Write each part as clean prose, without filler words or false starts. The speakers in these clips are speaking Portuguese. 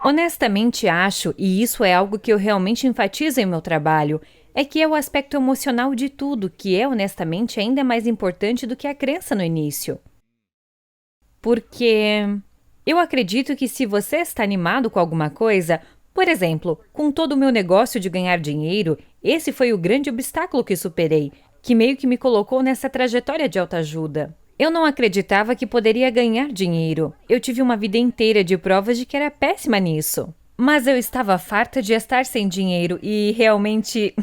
Honestamente acho, e isso é algo que eu realmente enfatizo em meu trabalho, é que é o aspecto emocional de tudo, que é honestamente ainda mais importante do que a crença no início. Porque eu acredito que se você está animado com alguma coisa, por exemplo, com todo o meu negócio de ganhar dinheiro, esse foi o grande obstáculo que superei, que meio que me colocou nessa trajetória de autoajuda. Eu não acreditava que poderia ganhar dinheiro. Eu tive uma vida inteira de provas de que era péssima nisso. Mas eu estava farta de estar sem dinheiro e realmente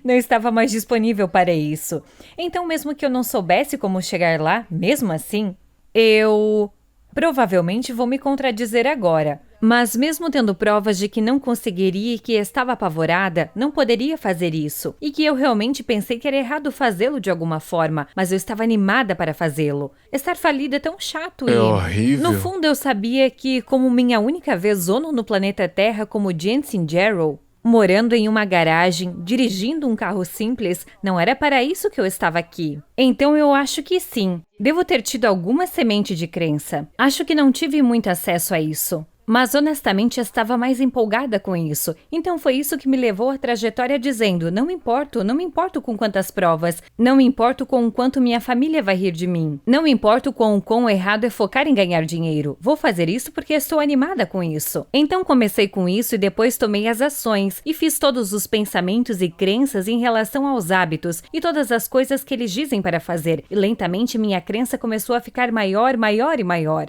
não estava mais disponível para isso. Então, mesmo que eu não soubesse como chegar lá, mesmo assim, eu provavelmente vou me contradizer agora, mas mesmo tendo provas de que não conseguiria e que estava apavorada, não poderia fazer isso, e que eu realmente pensei que era errado fazê-lo de alguma forma, mas eu estava animada para fazê-lo. Estar falida é tão chato É e, no horrível. fundo, eu sabia que, como minha única vez zono no planeta Terra como Jensen Jarrow, morando em uma garagem, dirigindo um carro simples, não era para isso que eu estava aqui. Então eu acho que sim. Devo ter tido alguma semente de crença. Acho que não tive muito acesso a isso. Mas honestamente estava mais empolgada com isso. Então foi isso que me levou à trajetória dizendo: não me importo com quantas provas, não me importo com o quanto minha família vai rir de mim, não me importo com o quão errado é focar em ganhar dinheiro. Vou fazer isso porque estou animada com isso. Então comecei com isso e depois tomei as ações e fiz todos os pensamentos e crenças em relação aos hábitos e todas as coisas que eles dizem para fazer. E lentamente minha crença começou a ficar maior, maior e maior.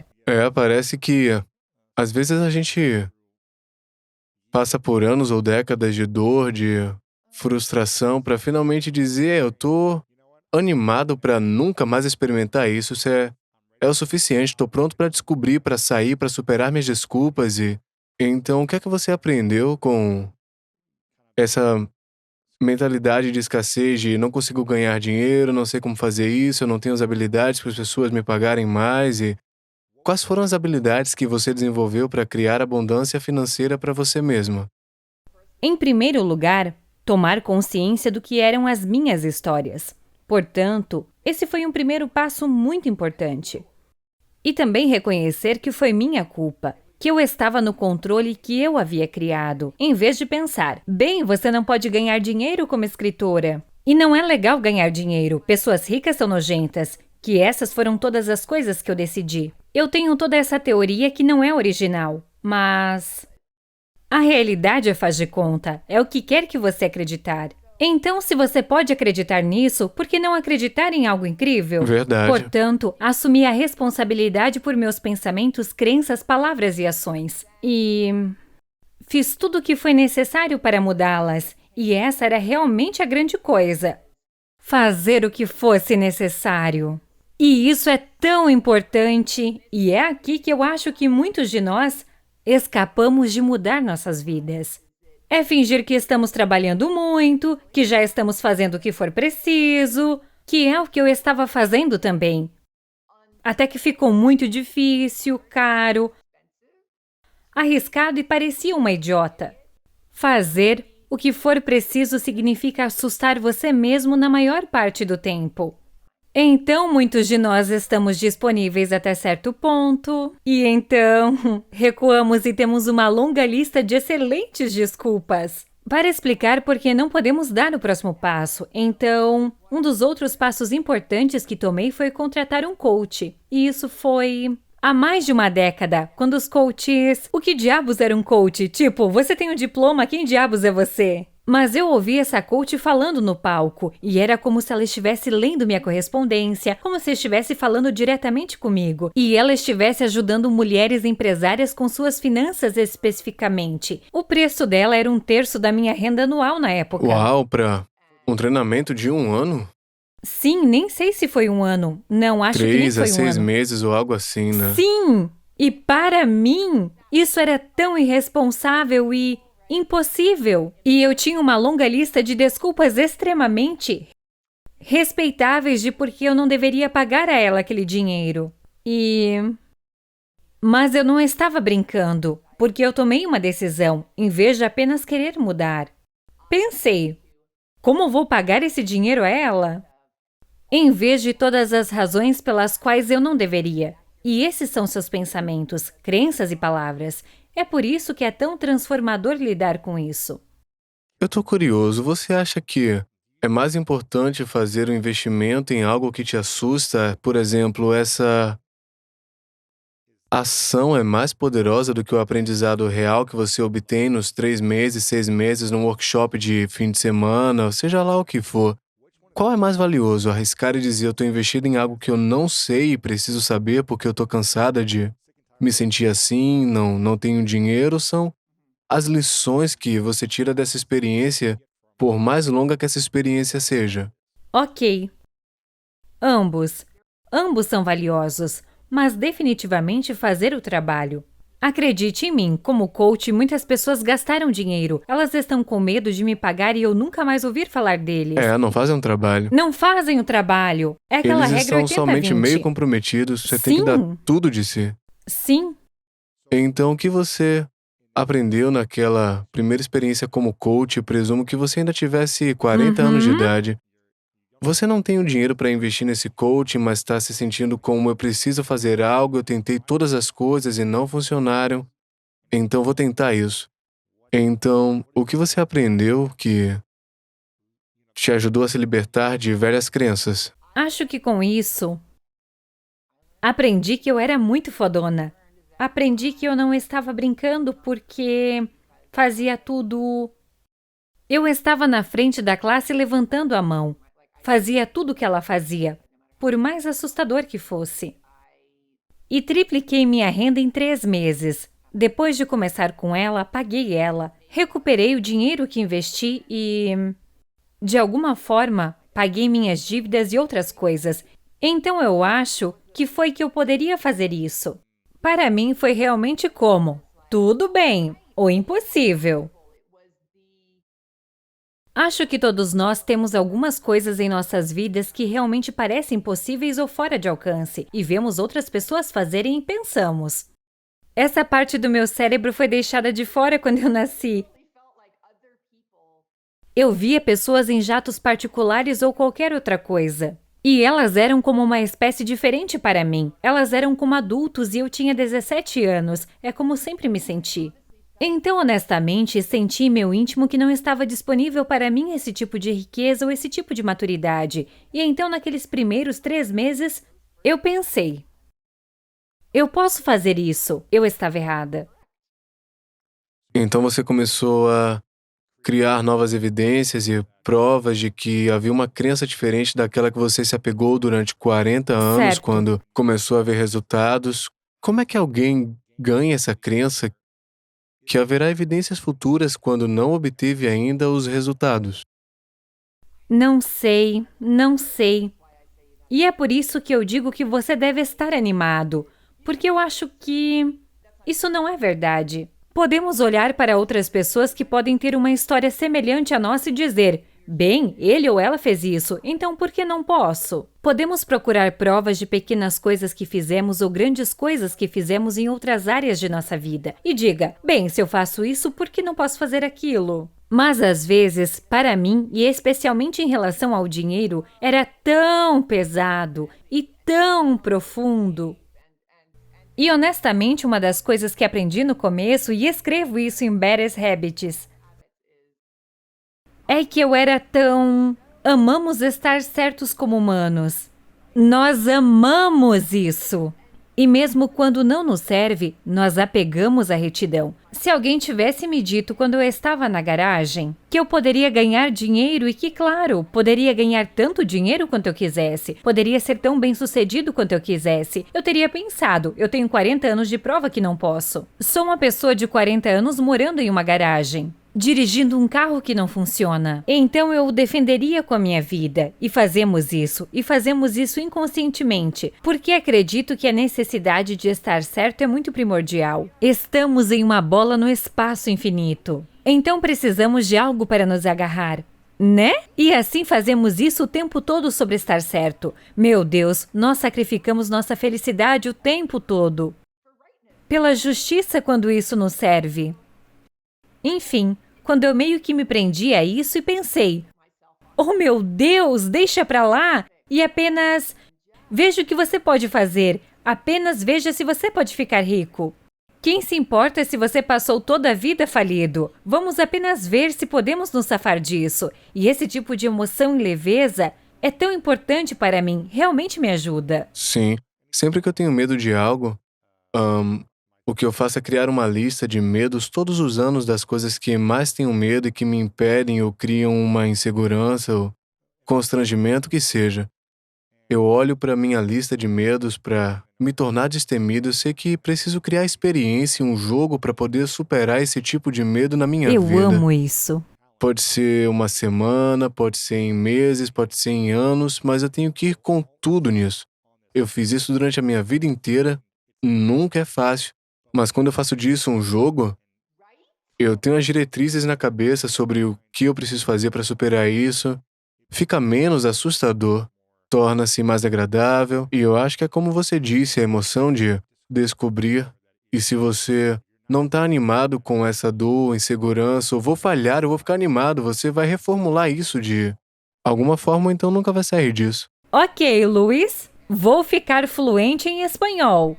Parece que às vezes a gente passa por anos ou décadas de dor, de frustração, pra finalmente dizer: eu tô animado pra nunca mais experimentar isso. Isso é o suficiente. Tô pronto pra descobrir, pra sair, pra superar minhas desculpas e então o que é que você aprendeu com essa mentalidade de escassez, de não consigo ganhar dinheiro, não sei como fazer isso, eu não tenho as habilidades para as pessoas me pagarem mais e quais foram as habilidades que você desenvolveu para criar abundância financeira para você mesma? Em primeiro lugar, tomar consciência do que eram as minhas histórias. Portanto, esse foi um primeiro passo muito importante. E também reconhecer que foi minha culpa, que eu estava no controle que eu havia criado, em vez de pensar: bem, você não pode ganhar dinheiro como escritora. E não é legal ganhar dinheiro, pessoas ricas são nojentas. Que essas foram todas as coisas que eu decidi. Eu tenho toda essa teoria que não é original, mas a realidade é faz de conta, é o que quer que você acreditar. Então, se você pode acreditar nisso, por que não acreditar em algo incrível? Verdade. Portanto, assumi a responsabilidade por meus pensamentos, crenças, palavras e ações. E fiz tudo o que foi necessário para mudá-las. E essa era realmente a grande coisa. Fazer o que fosse necessário. E isso é tão importante, e é aqui que eu acho que muitos de nós escapamos de mudar nossas vidas. É fingir que estamos trabalhando muito, que já estamos fazendo o que for preciso, que é o que eu estava fazendo também. Até que ficou muito difícil, caro, arriscado e parecia uma idiota. Fazer o que for preciso significa assustar você mesmo na maior parte do tempo. Então, muitos de nós estamos disponíveis até certo ponto, e então recuamos e temos uma longa lista de excelentes desculpas para explicar por que não podemos dar o próximo passo. Então, um dos outros passos importantes que tomei foi contratar um coach, e isso foi há mais de uma década, quando os coaches... O que diabos era um coach? Tipo, você tem um diploma, quem diabos é você? Mas eu ouvi essa coach falando no palco, e era como se ela estivesse lendo minha correspondência, como se estivesse falando diretamente comigo, e ela estivesse ajudando mulheres empresárias com suas finanças especificamente. O preço dela era 1/3 da minha renda anual na época. Uau, para um treinamento de 1 ano? Sim, nem sei se foi 1 ano. Não, acho que nem Três a foi um seis ano. meses ou algo assim, né? Sim! E para mim, isso era tão irresponsável e impossível. E eu tinha uma longa lista de desculpas extremamente respeitáveis de por que eu não deveria pagar a ela aquele dinheiro. Mas eu não estava brincando, porque eu tomei uma decisão, em vez de apenas querer mudar. Pensei: como vou pagar esse dinheiro a ela? Em vez de todas as razões pelas quais eu não deveria. E esses são seus pensamentos, crenças e palavras. É por isso que é tão transformador lidar com isso. Eu tô curioso, você acha que é mais importante fazer um investimento em algo que te assusta? Por exemplo, essa ação é mais poderosa do que o aprendizado real que você obtém nos 3 meses, 6 meses, num workshop de fim de semana, seja lá o que for. Qual é mais valioso, arriscar e dizer eu tô investido em algo que eu não sei e preciso saber porque eu tô cansada de me sentir assim, não tenho dinheiro, são as lições que você tira dessa experiência, por mais longa que essa experiência seja. Ok, ambos. Ambos são valiosos, mas definitivamente fazer o trabalho. Acredite em mim, como coach, muitas pessoas gastaram dinheiro. Elas estão com medo de me pagar e eu nunca mais ouvir falar deles. Não fazem um trabalho. Não fazem o trabalho. É aquela Eles regra estão somente meio 80-20. comprometidos, você tem que dar Sim, tudo de si. sim. Então, o que você aprendeu naquela primeira experiência como coach? Presumo que você ainda tivesse 40 anos de Uhum. idade. Você não tem o dinheiro para investir nesse coaching, mas está se sentindo como eu preciso fazer algo, eu tentei todas as coisas e não funcionaram, então vou tentar isso. Então, o que você aprendeu que te ajudou a se libertar de velhas crenças? Acho que com isso, aprendi que eu era muito fodona. Aprendi que eu não estava brincando porque fazia tudo. Eu estava na frente da classe levantando a mão. Fazia tudo o que ela fazia, por mais assustador que fosse. E tripliquei minha renda em 3 meses. Depois de começar com ela, paguei ela, recuperei o dinheiro que investi e, de alguma forma, paguei minhas dívidas e outras coisas. Então eu acho que foi que eu poderia fazer isso. Para mim foi realmente como: tudo bem, ou impossível. Acho que todos nós temos algumas coisas em nossas vidas que realmente parecem impossíveis ou fora de alcance, e vemos outras pessoas fazerem e pensamos: essa parte do meu cérebro foi deixada de fora quando eu nasci. Eu via pessoas em jatos particulares ou qualquer outra coisa. E elas eram como uma espécie diferente para mim. Elas eram como adultos e eu tinha 17 anos. É como sempre me senti. Então, honestamente, senti em meu íntimo que não estava disponível para mim esse tipo de riqueza ou esse tipo de maturidade. E então, naqueles primeiros 3 meses, eu pensei: eu posso fazer isso. Eu estava errada. Então você começou a criar novas evidências e provas de que havia uma crença diferente daquela que você se apegou durante 40 anos, Certo. quando começou a ver resultados. Como é que alguém ganha essa crença que haverá evidências futuras quando não obteve ainda os resultados? Não sei, não sei. E é por isso que eu digo que você deve estar animado, porque eu acho que isso não é verdade. Podemos olhar para outras pessoas que podem ter uma história semelhante à nossa e dizer: bem, ele ou ela fez isso, então por que não posso? Podemos procurar provas de pequenas coisas que fizemos ou grandes coisas que fizemos em outras áreas de nossa vida. E diga: bem, se eu faço isso, por que não posso fazer aquilo? Mas às vezes, para mim, e especialmente em relação ao dinheiro, era tão pesado e tão profundo. E honestamente, uma das coisas que aprendi no começo, e escrevo isso em Badass Habits, é que eu era tão... Amamos estar certos como humanos. Nós amamos isso. E mesmo quando não nos serve, nós apegamos à retidão. Se alguém tivesse me dito quando eu estava na garagem que eu poderia ganhar dinheiro e que, claro, poderia ganhar tanto dinheiro quanto eu quisesse, poderia ser tão bem-sucedido quanto eu quisesse, eu teria pensado: eu tenho 40 anos de prova que não posso. Sou uma pessoa de 40 anos morando em uma garagem, dirigindo um carro que não funciona. Então eu o defenderia com a minha vida. E fazemos isso inconscientemente, porque acredito que a necessidade de estar certo é muito primordial. Estamos em uma bola no espaço infinito. Então precisamos de algo para nos agarrar, né? E assim fazemos isso o tempo todo sobre estar certo. Meu Deus, nós sacrificamos nossa felicidade o tempo todo pela justiça quando isso nos serve. Enfim, quando eu meio que me prendi a isso e pensei: oh meu Deus, deixa pra lá e apenas veja o que você pode fazer, apenas veja se você pode ficar rico. Quem se importa se você passou toda a vida falido? Vamos apenas ver se podemos nos safar disso. E esse tipo de emoção e leveza é tão importante para mim, realmente me ajuda. Sim. Sempre que eu tenho medo de algo, o que eu faço é criar uma lista de medos todos os anos das coisas que mais tenho medo e que me impedem ou criam uma insegurança ou constrangimento que seja. Eu olho para minha lista de medos para me tornar destemido. Eu sei que preciso criar experiência e um jogo para poder superar esse tipo de medo na minha Eu vida. amo isso. Pode ser uma semana, pode ser em meses, pode ser em anos, mas eu tenho que ir com tudo nisso. Eu fiz isso durante a minha vida inteira, nunca é fácil. Mas quando eu faço disso um jogo, eu tenho as diretrizes na cabeça sobre o que eu preciso fazer para superar isso. Fica menos assustador, torna-se mais agradável, e eu acho que é como você disse, a emoção de descobrir. E se você não está animado com essa dor, insegurança, ou vou falhar, eu vou ficar animado, você vai reformular isso de alguma forma, então nunca vai sair disso. Ok, Luiz, vou ficar fluente em espanhol.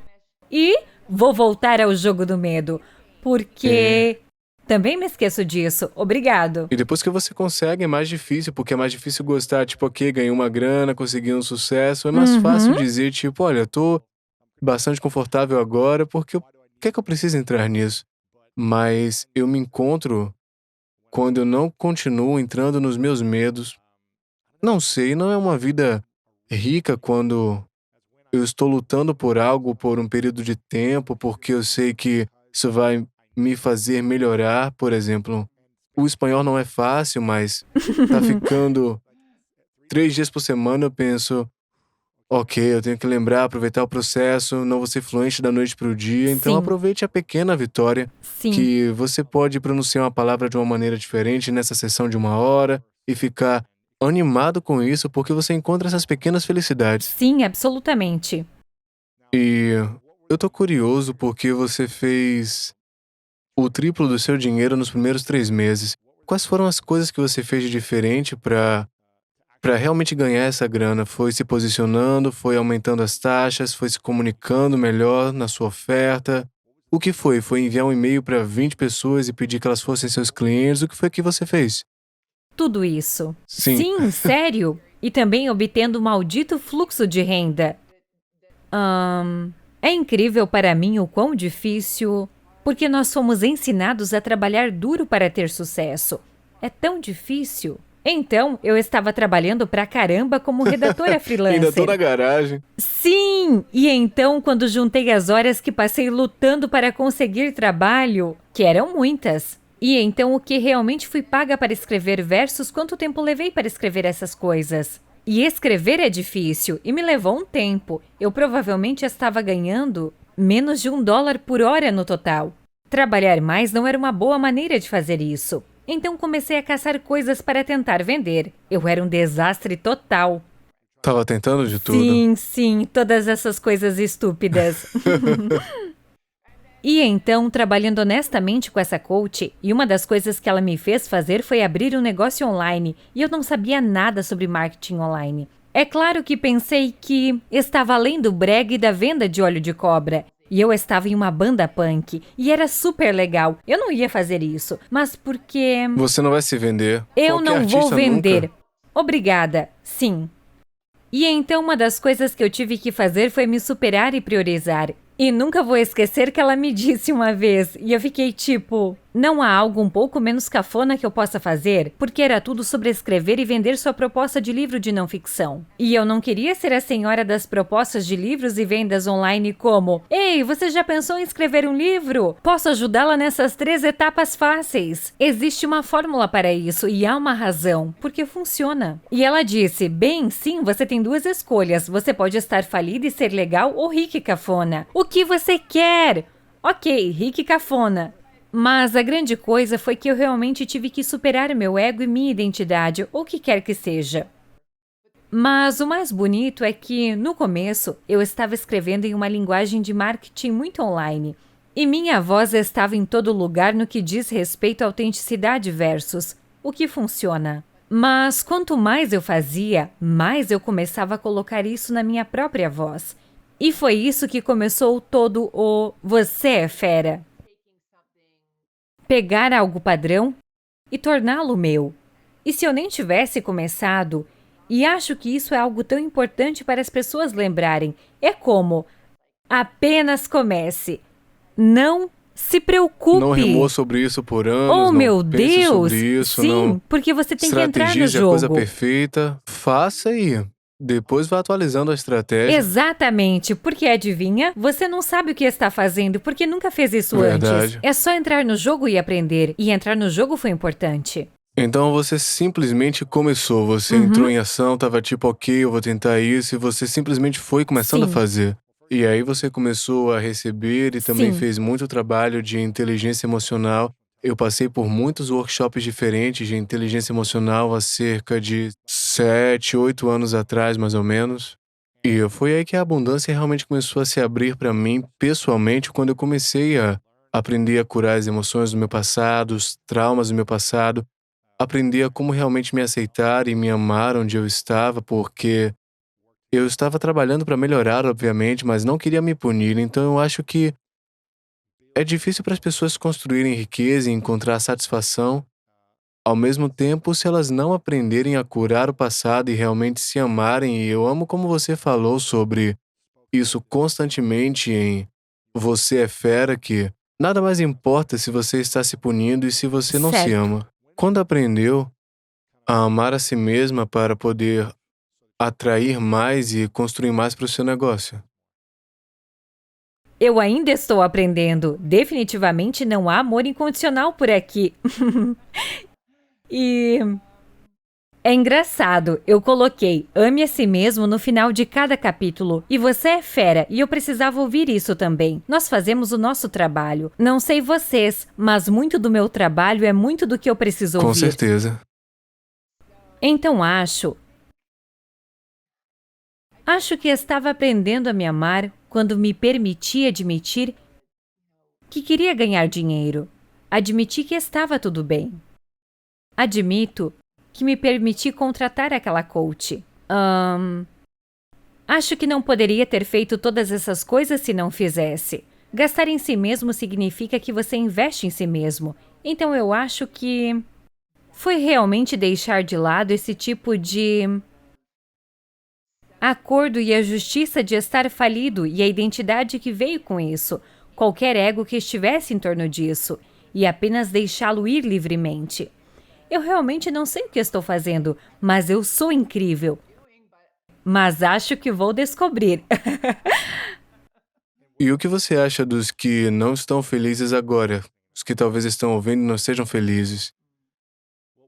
E vou voltar ao jogo do medo, porque também me esqueço disso. Obrigado. E depois que você consegue, é mais difícil, porque é mais difícil gostar, tipo, ok, ganhei uma grana, consegui um sucesso. É mais fácil dizer, tipo, olha, tô bastante confortável agora, porque o que é que eu preciso entrar nisso? Mas eu me encontro quando eu não continuo entrando nos meus medos. Não sei, não é uma vida rica quando eu estou lutando por algo por um período de tempo, porque eu sei que isso vai me fazer melhorar, por exemplo. O espanhol não é fácil, mas tá ficando 3 dias por semana, eu penso, ok, eu tenho que lembrar, aproveitar o processo, não vou ser fluente da noite pro dia, então Sim. aproveite a pequena vitória, Sim. que você pode pronunciar uma palavra de uma maneira diferente nessa sessão de 1 hora e ficar animado com isso, porque você encontra essas pequenas felicidades. Sim, absolutamente. E eu tô curioso porque você fez o triplo do seu dinheiro nos primeiros 3 meses. Quais foram as coisas que você fez de diferente para realmente ganhar essa grana? Foi se posicionando, foi aumentando as taxas, foi se comunicando melhor na sua oferta? O que foi? Foi enviar um e-mail para 20 pessoas e pedir que elas fossem seus clientes? O que foi que você fez? Tudo isso. Sim. Sim, sério. E também obtendo um maldito fluxo de renda. É incrível para mim o quão difícil, porque nós fomos ensinados a trabalhar duro para ter sucesso. É tão difícil. Então, eu estava trabalhando pra caramba como redatora freelancer. Ainda tô na garagem. Sim! E então, quando juntei as horas que passei lutando para conseguir trabalho, que eram muitas, e então o que realmente fui paga para escrever versos, quanto tempo levei para escrever essas coisas? E escrever é difícil, e me levou um tempo. Eu provavelmente estava ganhando menos de $1 por hora no total. Trabalhar mais não era uma boa maneira de fazer isso. Então comecei a caçar coisas para tentar vender. Eu era um desastre total. Tava tentando de tudo. Sim, todas essas coisas estúpidas. E então, trabalhando honestamente com essa coach, e uma das coisas que ela me fez fazer foi abrir um negócio online, e eu não sabia nada sobre marketing online. É claro que pensei que estava além do brega e da venda de óleo de cobra. E eu estava em uma banda punk, e era super legal. Eu não ia fazer isso, mas porque... Você não vai se vender. Eu Qualquer não vou artista vender. nunca. Obrigada, sim. E então uma das coisas que eu tive que fazer foi me superar e priorizar. E nunca vou esquecer que ela me disse uma vez, e eu fiquei tipo, não há algo um pouco menos cafona que eu possa fazer? Porque era tudo sobre escrever e vender sua proposta de livro de não ficção. E eu não queria ser a senhora das propostas de livros e vendas online como, ei, você já pensou em escrever um livro? Posso ajudá-la nessas 3 etapas fáceis. Existe uma fórmula para isso e há uma razão, porque funciona. E ela disse, bem, sim, você tem 2 escolhas, você pode estar falida e ser legal ou rica e cafona. O que você quer? Ok, rica e cafona. Mas a grande coisa foi que eu realmente tive que superar meu ego e minha identidade, ou o que quer que seja. Mas o mais bonito é que, no começo, eu estava escrevendo em uma linguagem de marketing muito online. E minha voz estava em todo lugar no que diz respeito à autenticidade versus o que funciona. Mas quanto mais eu fazia, mais eu começava a colocar isso na minha própria voz. E foi isso que começou todo o "você é fera". Pegar algo padrão e torná-lo meu. E se eu nem tivesse começado, e acho que isso é algo tão importante para as pessoas lembrarem, é como: apenas comece. Não se Não remua preocupe. sobre isso por Oh, anos, não meu pense sobre Deus! isso, não Sim, porque você tem que entrar no estrategize a coisa jogo. perfeita. Faça e depois vá atualizando a estratégia. Exatamente, porque adivinha? Você não sabe o que está fazendo porque nunca fez isso antes. Verdade. É só entrar no jogo e aprender. E entrar no jogo foi importante. Então você simplesmente começou, você entrou Uhum, em ação, tava tipo, ok, eu vou tentar isso, e você simplesmente foi começando a sim, fazer. E aí você começou a receber e também sim. fez muito trabalho de inteligência emocional. Eu passei por muitos workshops diferentes de inteligência emocional há cerca de 7, 8 anos atrás, mais ou menos. E foi aí que a abundância realmente começou a se abrir para mim pessoalmente, quando eu comecei a aprender a curar as emoções do meu passado, os traumas do meu passado, aprender a como realmente me aceitar e me amar onde eu estava, porque eu estava trabalhando para melhorar, obviamente, mas não queria me punir. Então eu acho que é difícil para as pessoas construírem riqueza e encontrar satisfação, ao mesmo tempo, se elas não aprenderem a curar o passado e realmente se amarem. E eu amo como você falou sobre isso constantemente em Você é Fera, que nada mais importa se você está se punindo e se você não se Certo. ama. Quando aprendeu a amar a si mesma para poder atrair mais e construir mais para o seu negócio. Eu ainda estou aprendendo. Definitivamente não há amor incondicional por aqui. E é engraçado, eu coloquei "ame a si mesmo" no final de cada capítulo. E você é fera, e eu precisava ouvir isso também. Nós fazemos o nosso trabalho. Não sei vocês, mas muito do meu trabalho é muito do que eu preciso Com ouvir. certeza. Então acho que estava aprendendo a me amar quando me permiti admitir que queria ganhar dinheiro. Admiti que estava tudo bem. Admito que me permiti contratar aquela coach. Acho que não poderia ter feito todas essas coisas se não fizesse. Gastar em si mesmo significa que você investe em si mesmo. Então eu acho que foi realmente deixar de lado esse tipo de acordo e a justiça de estar falido e a identidade que veio com isso, qualquer ego que estivesse em torno disso, e apenas deixá-lo ir livremente. Eu realmente não sei o que estou fazendo, mas eu sou incrível. Mas acho que vou descobrir. E o que você acha dos que não estão felizes agora? Os que talvez estão ouvindo e não sejam felizes?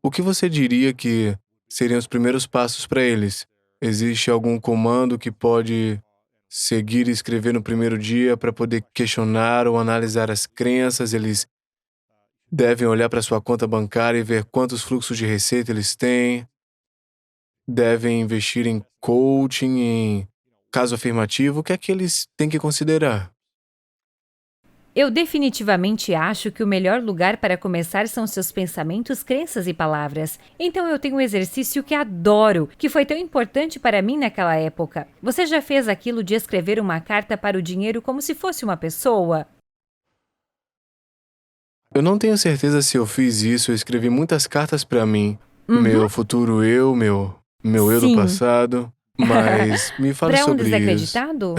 O que você diria que seriam os primeiros passos para eles? Existe algum comando que pode seguir e escrever no primeiro dia para poder questionar ou analisar as crenças? Eles devem olhar para sua conta bancária e ver quantos fluxos de receita eles têm? Devem investir em coaching, em caso afirmativo? O que é que eles têm que considerar? Eu definitivamente acho que o melhor lugar para começar são seus pensamentos, crenças e palavras. Então eu tenho um exercício que adoro, que foi tão importante para mim naquela época. Você já fez aquilo de escrever uma carta para o dinheiro como se fosse uma pessoa? Eu não tenho certeza se eu fiz isso. Eu escrevi muitas cartas para mim, Uhum, meu futuro eu, meu eu do sim. passado, mas me fale Para um sobre isso. desacreditado?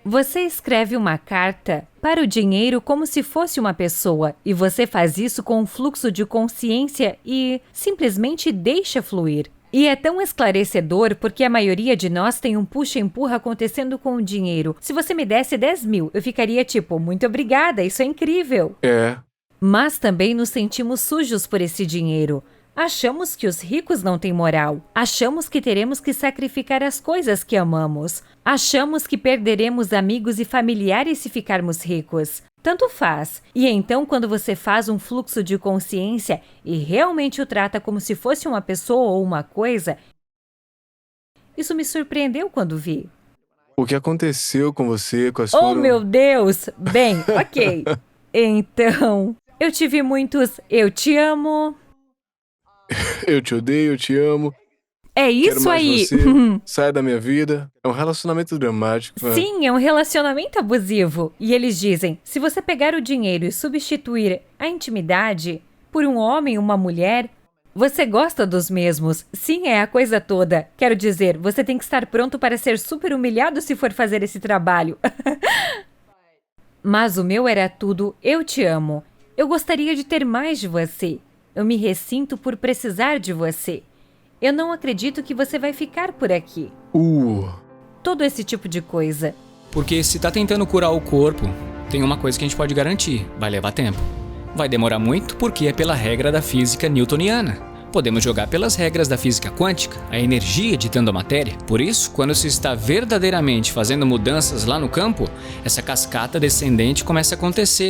Você escreve uma carta para o dinheiro como se fosse uma pessoa, e você faz isso com um fluxo de consciência e simplesmente deixa fluir. E é tão esclarecedor porque a maioria de nós tem um puxa-empurra acontecendo com o dinheiro. Se você me desse 10 mil, eu ficaria tipo, muito obrigada, isso é incrível. É, Mas também nos sentimos sujos por esse dinheiro. Achamos que os ricos não têm moral. Achamos que teremos que sacrificar as coisas que amamos. Achamos que perderemos amigos e familiares se ficarmos ricos. Tanto faz. E então, quando você faz um fluxo de consciência e realmente o trata como se fosse uma pessoa ou uma coisa, isso me surpreendeu quando vi. o que aconteceu com você, quais Oh, meu foram... Deus! Bem, ok. Então, eu tive muitos "eu te amo". Eu te odeio, eu te amo. É Quero isso mais aí. você, saia da minha vida. É um relacionamento dramático. Sim, é um relacionamento abusivo. E eles dizem, se você pegar o dinheiro e substituir a intimidade por um homem e uma mulher, você gosta dos mesmos. Sim, é a coisa toda. Quero dizer, você tem que estar pronto para ser super humilhado se for fazer esse trabalho. Mas o meu era tudo, eu te amo. Eu gostaria de ter mais de você. Eu me ressinto por precisar de você. Eu não acredito que você vai ficar por aqui. Todo esse tipo de coisa. Porque se tá tentando curar o corpo, tem uma coisa que a gente pode garantir: vai levar tempo. Vai demorar muito porque é pela regra da física newtoniana. Podemos jogar pelas regras da física quântica, a energia ditando a matéria. Por isso, quando se está verdadeiramente fazendo mudanças lá no campo, essa cascata descendente começa a acontecer.